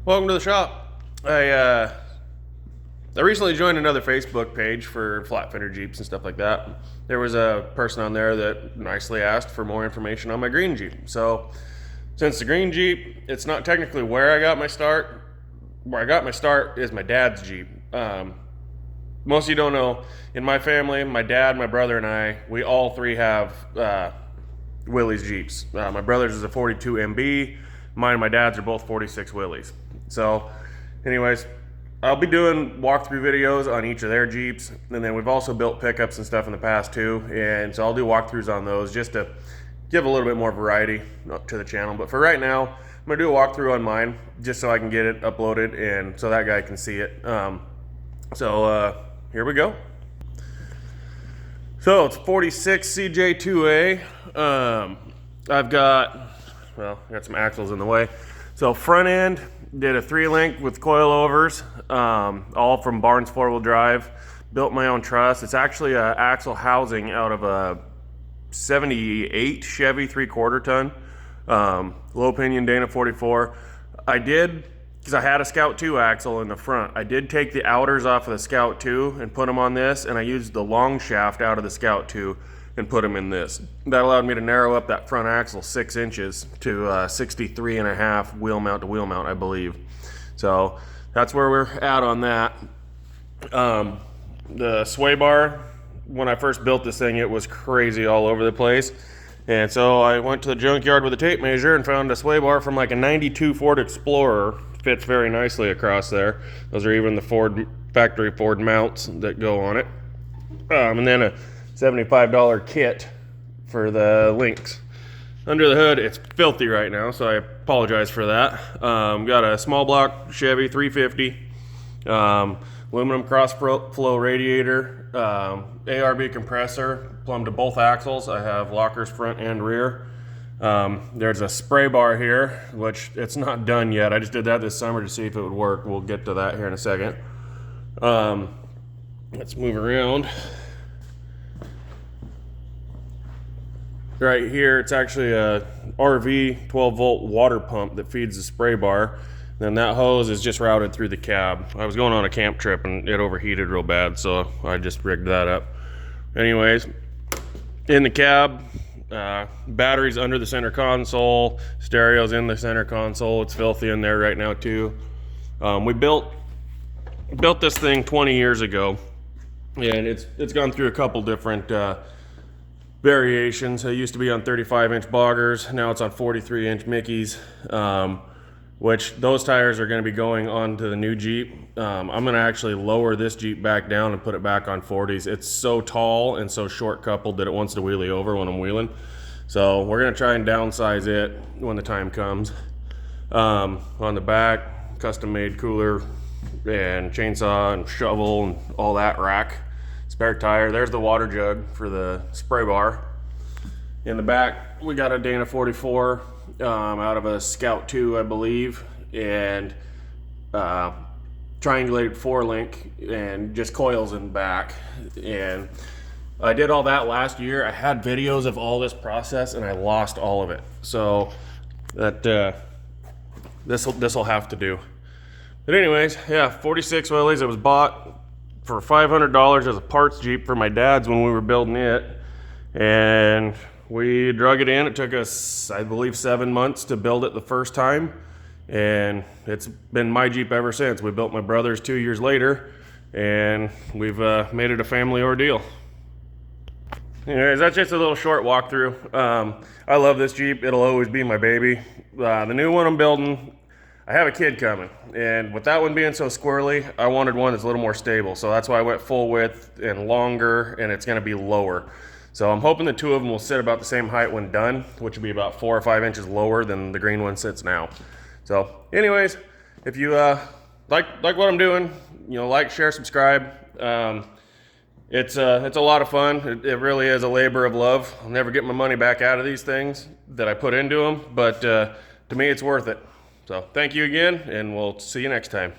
Welcome to the shop. I recently joined another Facebook page for flat fender Jeeps and stuff like that. There was a person on there that nicely asked for more information on my green Jeep. So since the green Jeep, it's not technically where I got my start. Where I got my start is my dad's Jeep. Most of you don't know, in my family, my dad, my brother, and I, we all three have Willys Jeeps. My brother's is a 42 MB. Mine and my dad's are both 46 Willys. So anyways, I'll be doing walkthrough videos on each of their Jeeps, and then we've also built pickups and stuff in the past too, and so I'll do walkthroughs on those just to give a little bit more variety to the channel. But for right now, I'm gonna do a walkthrough on mine just so I can get it uploaded and so that guy can see it. Here we go. So it's 46 CJ2A. I got some axles in the way. So front end, did a 3-link with coilovers, all from Barnes 4-wheel drive. Built my own truss. It's actually an axle housing out of a 78 Chevy 3/4 ton, low pinion Dana 44. I did, because I had a Scout 2 axle in the front, I did take the outers off of the Scout 2 and put them on this, and I used the long shaft out of the Scout 2 and put them in this. That allowed me to narrow up that front axle 6 inches to 63.5 wheel mount to wheel mount, I believe. So that's where we're at on that. The sway bar, when I first built this thing, it was crazy all over the place. And so I went to the junkyard with a tape measure and found a sway bar from like a 92 Ford Explorer. Fits very nicely across there. Those are even the factory Ford mounts that go on it. And then a $75 kit for the links. Under the hood, it's filthy right now, so I apologize for that. Got a small block Chevy 350, aluminum cross flow radiator, ARB compressor, plumbed to both axles. I have lockers front and rear. There's a spray bar here, which it's not done yet. I just did that this summer to see if it would work. We'll get to that here in a second. Let's move around. Right here, it's actually a RV 12-volt water pump that feeds the spray bar. Then that hose is just routed through the cab. I was going on a camp trip and it overheated real bad, so I just rigged that up. Anyways, in the cab, batteries under the center console, stereos in the center console. It's filthy in there right now too. We built this thing 20 years ago, and it's gone through a couple different variations. It used to be on 35-inch boggers. Now it's on 43-inch Mickeys, which those tires are going to be going onto the new Jeep. I'm going to actually lower this Jeep back down and put it back on 40s. It's so tall and so short coupled that it wants to wheelie over when I'm wheeling. So we're going to try and downsize it when the time comes. On the back, custom made cooler and chainsaw and shovel and all that rack. Spare tire. There's the water jug for the spray bar. In the back, we got a Dana 44 out of a Scout 2, I believe, and triangulated 4-link and just coils in the back. And I did all that last year. I had videos of all this process and I lost all of it. So that this will have to do. But anyways, yeah, 46 Willys. It was bought for $500 as a parts Jeep for my dad's when we were building it, and we drug it in. It took us, I believe, 7 months to build it the first time, and it's been my Jeep ever since. We built my brother's 2 years later, and we've made it a family ordeal. Anyways, that's just a little short walkthrough. I love this Jeep. It'll always be my baby. The new one I'm building, I have a kid coming, and with that one being so squirrely, I wanted one that's a little more stable. So that's why I went full width and longer, and it's gonna be lower. So I'm hoping the two of them will sit about the same height when done, which will be about 4 or 5 inches lower than the green one sits now. So anyways, if you like what I'm doing, like, share, subscribe. It's a lot of fun. It really is a labor of love. I'll never get my money back out of these things that I put into them, but to me it's worth it. So thank you again, and we'll see you next time.